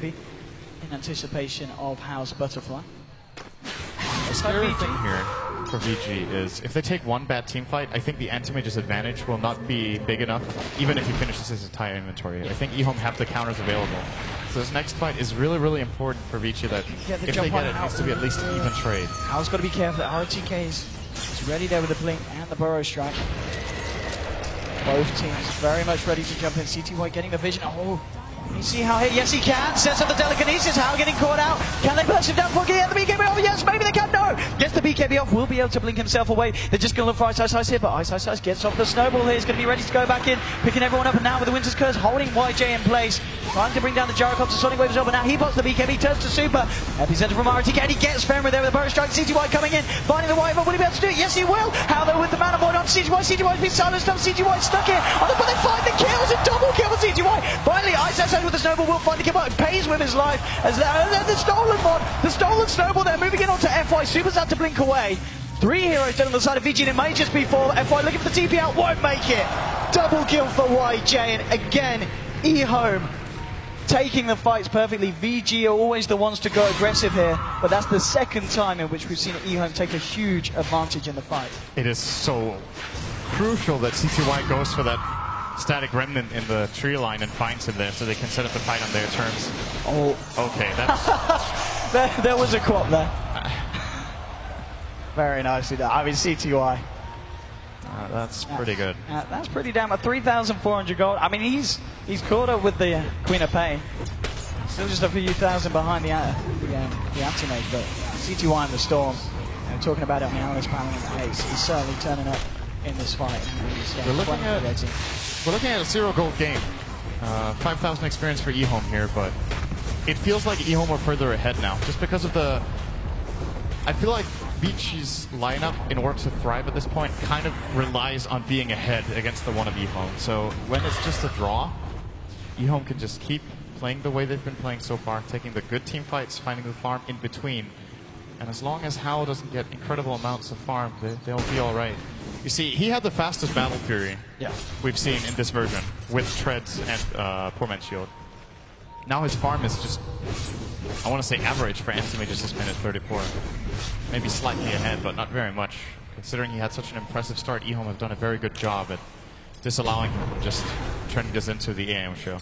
maybe, in anticipation of House Butterfly. The scary thing here for VG is if they take one bad team fight, I think the anti-mage's advantage will not be big enough, even if he finishes his entire inventory. I think eHome have the counters available. So this next fight is really, really important for VG that if they get it, it needs to be at least an even trade. Hal's got to be careful. RTK is ready there with the blink and the burrow strike. Both teams very much ready to jump in. CTY getting the vision. Oh, you see how hit? Yes, he can. Sets up the telekinesis. How getting caught out? Can they burst him down before getting the BKB off? Yes, maybe they can. No. Gets the BKB off. Will be able to blink himself away. They're just going to look for Ice Ice Ice here, but Ice Ice Ice gets off the snowball here. He's going to be ready to go back in, picking everyone up. And now with the Winter's Curse holding YJ in place, trying to bring down the Gyrocopter. Sonic Wave as well, but now he pops the BKB, turns to Super. Epicenter from RTK, and he gets Fenrir there with the burrow strike. CTY coming in, finding the Wyvern. Will he be able to do it? Yes, he will. How though with the Mana Void on CTY. CTY's been silenced up. CTY stuck in. Oh, but they find the kills. A double kill for CTY. Finally, Ice Ice Ice with the snowball will find the kill, but it pays with his life. As the stolen mod, the stolen snowball there, moving in onto FY. Super's had to blink away. 3 heroes down on the side of VG, and it may just be 4. FY looking for the TP out, won't make it. Double kill for YJ, and again, eHome taking the fights perfectly. VG are always the ones to go aggressive here, but that's the second time in which we've seen eHome take a huge advantage in the fight. It is so crucial that CTY goes for that static remnant in the tree line and finds him there so they can set up the fight on their terms. Oh, okay, that's there was a quap there. Very nicely done. I mean, CTY. That's pretty good. That's pretty damn. At 3,400 gold. I mean, he's caught up with the Queen of Pain. Still just a few thousand behind the anti-mage, but CTY and the Storm. Talking about it on the analyst panel, he's certainly turning up in this fight. We're looking at a 0 gold game. 5,000 experience for eHome here, but it feels like eHome are further ahead now, just because of the. I feel like VG's lineup, in order to thrive at this point, kind of relies on being ahead against the one of eHome. So when it's just a draw, eHome can just keep playing the way they've been playing so far, taking the good team fights, finding the farm in between. And as long as Hal doesn't get incredible amounts of farm, they'll be all right. You see, he had the fastest battle fury we've seen in this version, with Treads and Poor Man's Shield. Now his farm is just, I want to say average for anti-mages this minute, 34. Maybe slightly ahead, but not very much. Considering he had such an impressive start, eHome have done a very good job at disallowing him from just turning this into the AM show.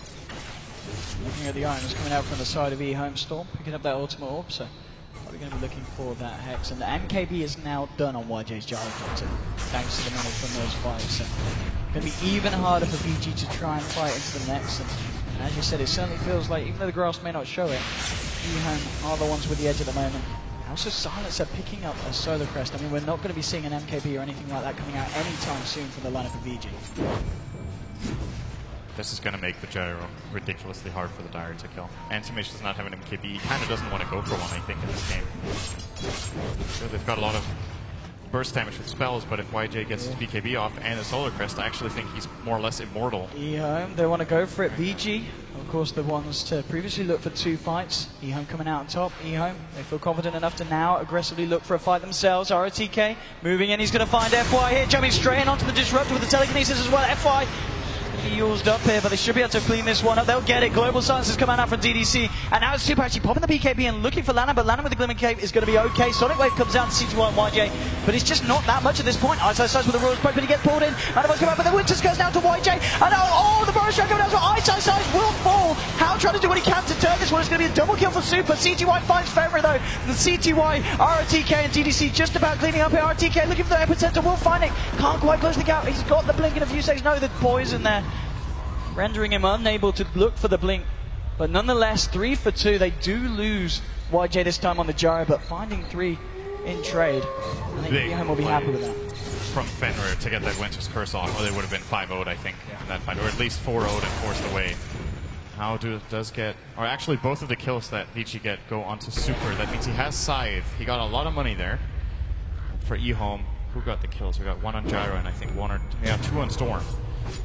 Looking at the items coming out from the side of eHome Storm, picking up that ultimate orb, so we're going to be looking for that Hex. And the MKB is now done on YJ's Gyrocopter, thanks to the money from those fights. So going to be even harder for VG to try and fight into the next. And as you said, it certainly feels like, even though the grass may not show it, eHome are the ones with the edge at the moment. Also, Silencer picking up a Solar Crest. I mean, we're not going to be seeing an MKB or anything like that coming out anytime soon from the lineup of VG. This is going to make the Gyro ridiculously hard for the Dire to kill. Anti-Mage does not have an MKB. He kind of doesn't want to go for one, I think, in this game. So they've got a lot of burst damage with spells, but if YJ gets his BKB off and a Solar Crest, I actually think he's more or less immortal. eHome, they want to go for it. VG, of course, the ones to previously look for 2 fights. eHome coming out on top. eHome, they feel confident enough to now aggressively look for a fight themselves. ROTK moving in, he's going to find FY here, jumping straight in onto the Disruptor with the telekinesis as well. FY used up here, but they should be able to clean this one up. They'll get it. Global Silence is coming out from DDC, and now it's Super actually popping the BKB and looking for Lana, but Lana with the Glimmer Cave is going to be okay. Sonic Wave comes down to CTY and YJ, but it's just not that much at this point. Ice Ice Ice with the Royal Spike, but he gets pulled in. Manavo's come out, but the Winter's goes down to YJ, and oh, the Burrow Strike coming down, so Ice Ice Ice will fall. How trying to do what he can to turn this one. It's going to be a double kill for Super. CTY finds Fenrir though. The CTY, ROTK and DDC just about cleaning up here. ROTK looking for the epicenter, will find it. Can't quite close the gap. He's got the blink in a few seconds. No, the poison there, rendering him unable to look for the blink. But nonetheless, 3 for 2. They do lose YJ this time on the Gyro, but finding 3 in trade, I think eHome will be happy with that. From Fenrir to get that Winter's Curse off, or they would have been 5-0'd, I think, in that fight, or at least 4-0'd and forced away. How does get, or actually both of the kills that VG get go onto Super. That means he has Scythe. He got a lot of money there. For eHome, who got the kills? We got 1 on Gyro and I think 2 on Storm.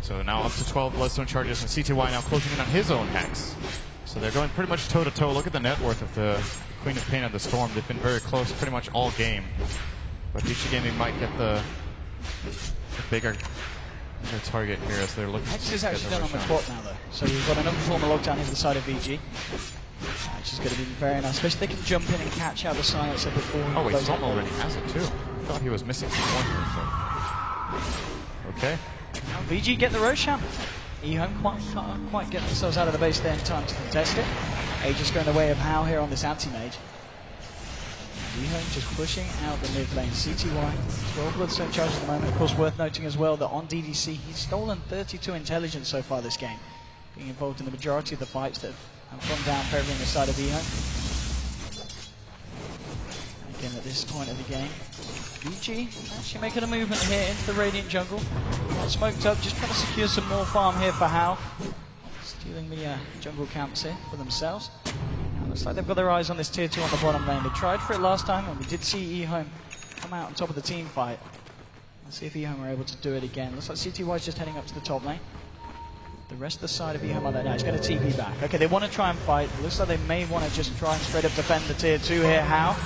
So now up to 12 Bloodstone charges, and CTY now closing in on his own Hex. So they're going pretty much toe-to-toe. Look at the net worth of the Queen of Pain and the Storm. They've been very close pretty much all game. But VG Gaming might get the bigger target here as they're looking Hex is actually done on the quad now though. So we've got another form of lockdown into the side of VG. which is going to be very nice. Especially if they can jump in and catch out the silencer before. Oh wait, Storm already has it too. I thought he was missing some more here. So. Okay. Now VG get the Roshan. eHome can't quite get themselves out of the base there in time to contest it. Aegis going the way of Hao here on this anti-mage. eHome just pushing out the mid lane. CTY, 12 bloodstone charges at the moment. Of course, worth noting as well that on DDC, he's stolen 32 intelligence so far this game, being involved in the majority of the fights that have gone down favoring the side of eHome. Again, at this point of the game, VG actually making a movement here into the Radiant jungle. Got smoked up, just trying to secure some more farm here for Hao. Stealing the jungle camps here for themselves. Looks like they've got their eyes on this tier 2 on the bottom lane. They tried for it last time, and we did see eHome come out on top of the team fight. Let's see if eHome are able to do it again. Looks like CTY is just heading up to the top lane. The rest of the side of eHome on that now is going to TP back. Okay, they want to try and fight. It looks like they may want to just try and straight up defend the tier 2 here. Hao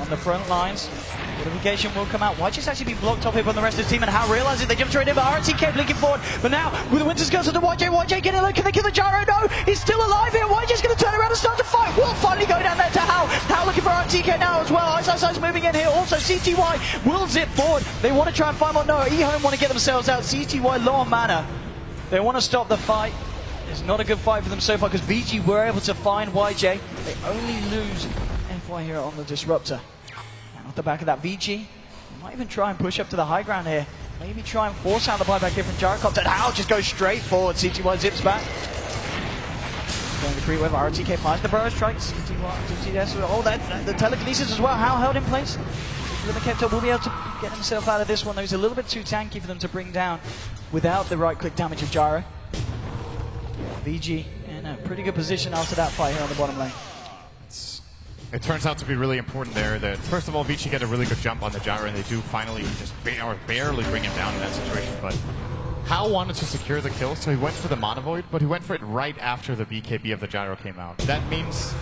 on the front lines. Fortification will come out. YJ's actually been blocked off here by the rest of the team, and Hao realizes they jumped straight in, but RTK blinking forward. But now, with the Winter's Curse onto YJ getting a look. Can they kill the gyro? No! He's still alive here. YJ's going to turn around and start to fight. Will finally go down there to Hao. Hao looking for RTK now as well. Ice moving in here. Also, CTY will zip forward. They want to try and find more. No, eHome want to get themselves out. CTY low on mana. They want to stop the fight. It's not a good fight for them so far because VG were able to find YJ. They only lose FY here on the Disruptor. And off the back of that, VG might even try and push up to the high ground here. Maybe try and force out the buyback here from Gyrocopter. And Hao just goes straight forward. CTY zips back. Going to free wave. RTK finds the Burrow Strike. CTY, oh, the telekinesis as well. Hao held in place. Limit will be able to get himself out of this one, though he's a little bit too tanky for them to bring down without the right click damage of Gyro. VG in a pretty good position after that fight here on the bottom lane. It turns out to be really important there that, first of all, VG get a really good jump on the Gyro, and they do finally just barely bring him down in that situation. But Hao wanted to secure the kill, so he went for the Mana Void, but he went for it right after the BKB of the Gyro came out. That means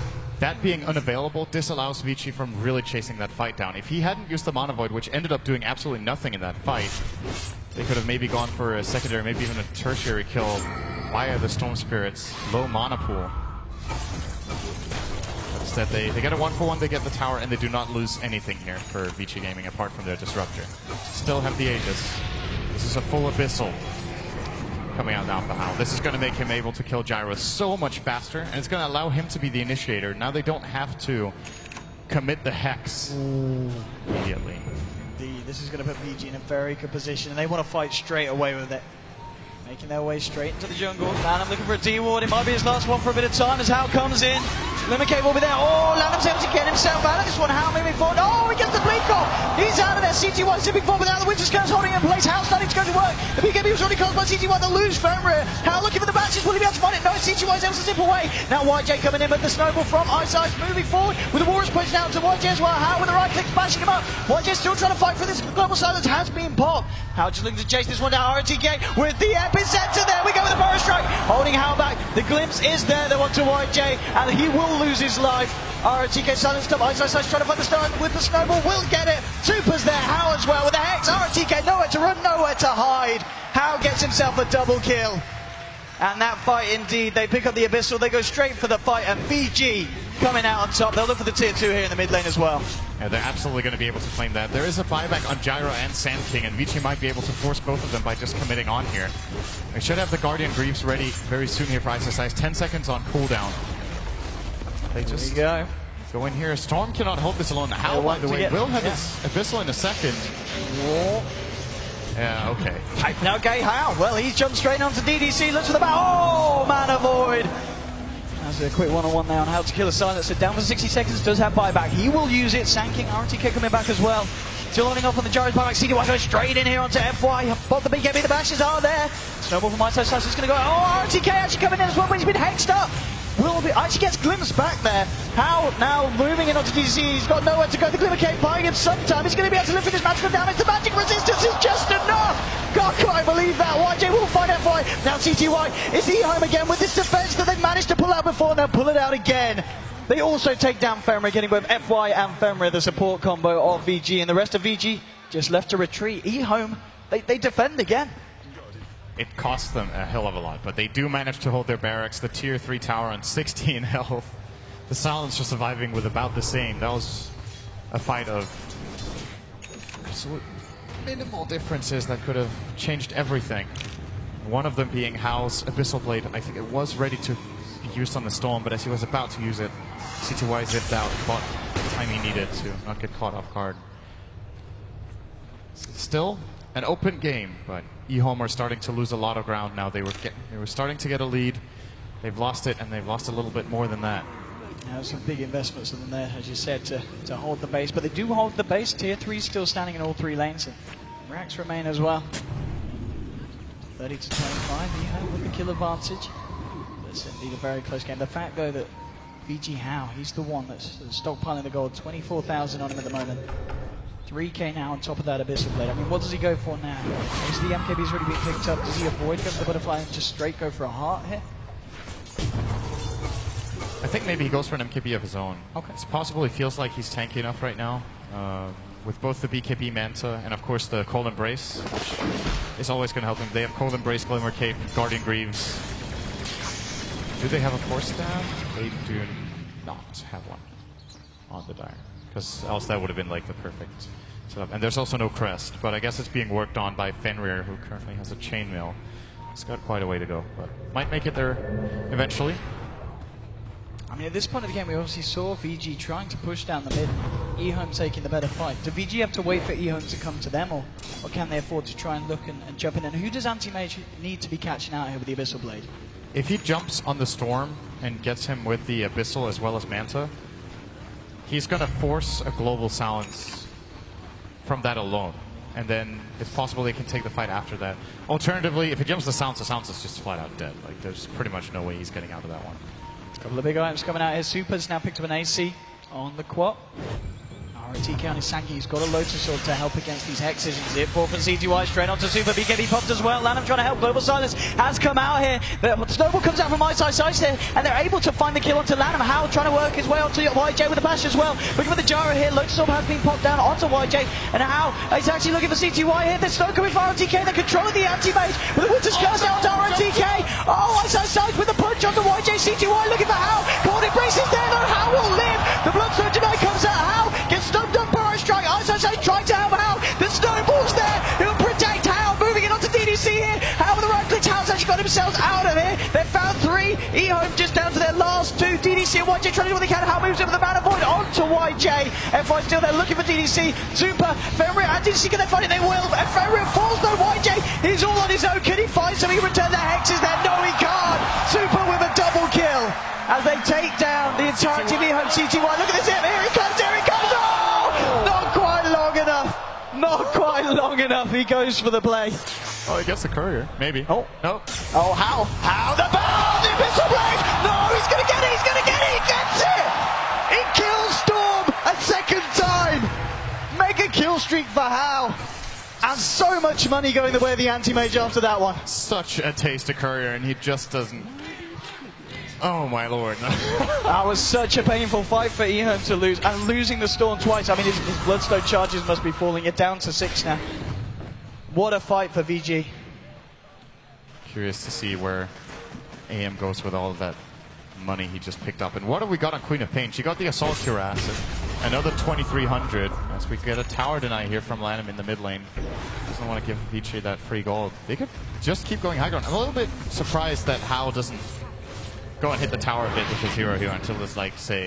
that being unavailable disallows VG from really chasing that fight down. If he hadn't used the Mana Void, which ended up doing absolutely nothing in that fight, they could have maybe gone for a secondary, maybe even a tertiary kill via the Storm Spirit's low mana pool. Instead, they get a 1-for-1, they get the tower, and they do not lose anything here for VG Gaming apart from their Disruptor. Still have the Aegis. This is a full Abyssal coming out now for Hao. This is going to make him able to kill Gyro so much faster, and it's going to allow him to be the initiator. Now they don't have to commit the Hex immediately. Indeed, this is going to put VG in a very good position, and they want to fight straight away with it. Making their way straight into the jungle. Lanham looking for a D-ward. It might be his last one for a bit of time as Hao comes in. Limicate will be there. Oh, Lanham's able to get himself out of this one. Hao moving forward. Oh, he gets the blink off. He's out of there. CTY zipping forward without the Winter's Curse holding in place. Hao starting to go to work. The BKB was already caused by CTY. They lose Fenrir. Hao looking for the batches. Will he be able to find it? No, CTY's able to zip away. Now YJ coming in, but the snowball from Ice moving forward with the Warriors pushing out to YJ as well. Hao with the right click smashing him up. YJ still trying to fight for this. Global Silence has been popped. Hao just looking to chase this one down. RTK with the epicenter there. We go with the Burrow Strike, holding Hao back. The glimpse is there. They want to YJ, and he will lose his life. RTK silenced up. Ice trying to find the start with the snowball. Will get it. Super's there. Hao as well with the Hex. RTK nowhere to run, nowhere to hide. Hao gets himself a double kill. And that fight indeed, they pick up the Abyssal. They go straight for the fight, and VG coming out on top. They'll look for the tier 2 here in the mid lane as well. Yeah, they're absolutely going to be able to claim that. There is a buyback on Gyro and Sand King, and VG might be able to force both of them by just committing on here. They should have the Guardian Greaves ready very soon here for Ice. 10 seconds on cooldown. They just go in here. Storm cannot hold this alone. Hao, by the way, will have his Abyssal in a second. Yeah, okay. Now Gay Hao. Well, he's jumped straight onto DDC. Looks for the bow. Oh, Mana Void. That's a quick one-on-one there on how to kill a silencer. Down for 60 seconds, does have buyback. He will use it. Sanking, RTK coming back as well. Still holding off on the Gyro's buyback. CTY goes straight in here onto FY. Pop the BKB, the bashes are there. Snowball from Ice is going to go. Oh, RTK actually coming in as well, but he's been hexed up. Actually gets glimpsed back there. Hao now moving in onto DC. He's got nowhere to go. The Glimmer Cape buying him some time. He's going to be able to lift with his magical damage. The magic resistance is just enough. God, can I believe that? YJ will find FY. Now CTY is eHome again with this defense that they managed to pull out before, and they'll pull it out again. They also take down Fenrir, getting both FY and Fenrir, the support combo of VG, and the rest of VG just left to retreat. eHome, they defend again. It costs them a hell of a lot, but they do manage to hold their barracks, the tier 3 tower on 16 health. the Silence just surviving with about the same. That was a fight of absolute minimal differences that could have changed everything. One of them being Hao's Abyssal Blade. I think it was ready to be used on the Storm, but as he was about to use it, CTY zipped out, bought the time he needed to not get caught off guard. Still an open game, but eHome are starting to lose a lot of ground now. They were starting to get a lead. They've lost it, and they've lost a little bit more than that. Now, some big investments in them there, as you said, to hold the base. But they do hold the base. Tier 3 is still standing in all 3 lanes. And racks remain as well. 30 to 25, eHome with the kill advantage. That's indeed a very close game. The fact, though, that VG Hao, he's the one that's stockpiling the gold. 24,000 on him at the moment. 3k now on top of that Abyssal Blade. I mean, what does he go for now? Is the MKB's already been picked up? Does he avoid going for the butterfly and just straight go for a heart here? I think maybe he goes for an MKB of his own. Okay. It's possible he feels like he's tanky enough right now. With both the BKB Manta and, of course, the Cold Embrace, which is always going to help him. They have Cold Embrace, Glimmer Cape, Guardian Greaves. Do they have a Force Stab? They do not have one on the Dire, because else that would have been like the perfect setup. And there's also no Crest, but I guess it's being worked on by Fenrir, who currently has a Chainmail. It's got quite a way to go, but might make it there eventually. I mean, at this point of the game, we obviously saw VG trying to push down the mid, eHome taking the better fight. Do VG have to wait for eHome to come to them, or can they afford to try and look and jump in? And who does Anti-Mage need to be catching out here with the Abyssal Blade? If he jumps on the Storm and gets him with the Abyssal as well as Manta, he's going to force a global silence from that alone. And then it's possible they can take the fight after that. Alternatively, if he jumps the silence is just flat out dead. Like, there's pretty much no way he's getting out of that one. Couple of big items coming out here. Super's now picked up an AC on the quad. RTK on his Sanki. He's got a Lotus Sword to help against these hexes. Zip ball from CTY straight onto Super. BKB popped as well. Lanham trying to help. Global Silence has come out here. The Snowball comes out from my side here, and they're able to find the kill onto Lanham. Hao trying to work his way onto YJ with the bash as well. Looking for the Gyro here. Lotus Sword has been popped down onto YJ, and Hao is actually looking for CTY here. There's Snow coming for RTK. They're controlling the Anti-Mage with the Winter's Curse out to RTK. Oh, side with the punch onto YJ. CTY looking for Hao. Cold Embrace is there though. Hao will live. The Bloodstone tonight comes out. Hao gets stumped up. Strike, ISO trying to help Hao. The Snowball's there. He'll protect Hao. Moving it onto DDC here. Hao with the right click. Hao's actually got themselves out of here. They've found 3. eHome just down to their last 2. DDC and YJ trying to do what they can. Hao moves in with the Mana Void onto YJ. F5 still there looking for DDC. Super. Fenrir and DDC, can they find it? They will. And Fenrir falls though. YJ is all on his own. Can he find something? Return the hexes there. No, he can't. Super with a double kill as they take down the entirety of eHome CTY. Look at this hit. Here he comes. Here he comes. Oh! Not quite long enough. Not quite long enough. He goes for the play. Oh, he gets the courier. Maybe. Oh. No. Oh, Hao the ball! The Abyssal Blade! No, he's going to get it! He's going to get it! He gets it! He kills Storm a second time! Mega kill streak for Hao. And so much money going the way of the Anti-Mage after that one. Such a taste of courier, and he just doesn't... Oh my lord. That was such a painful fight for eHome to lose, and losing the Storm twice. I mean, his Bloodstone charges must be falling. You're down to 6 now. What a fight for VG. Curious to see where AM goes with all of that money he just picked up. And what have we got on Queen of Pain? She got the Assault Cuirass, another 2,300, as we get a tower deny here from Lanham in the mid lane. Doesn't want to give VG that free gold. They could just keep going high ground. I'm a little bit surprised that Hao doesn't go and hit the tower a bit with his hero here until it's like, say,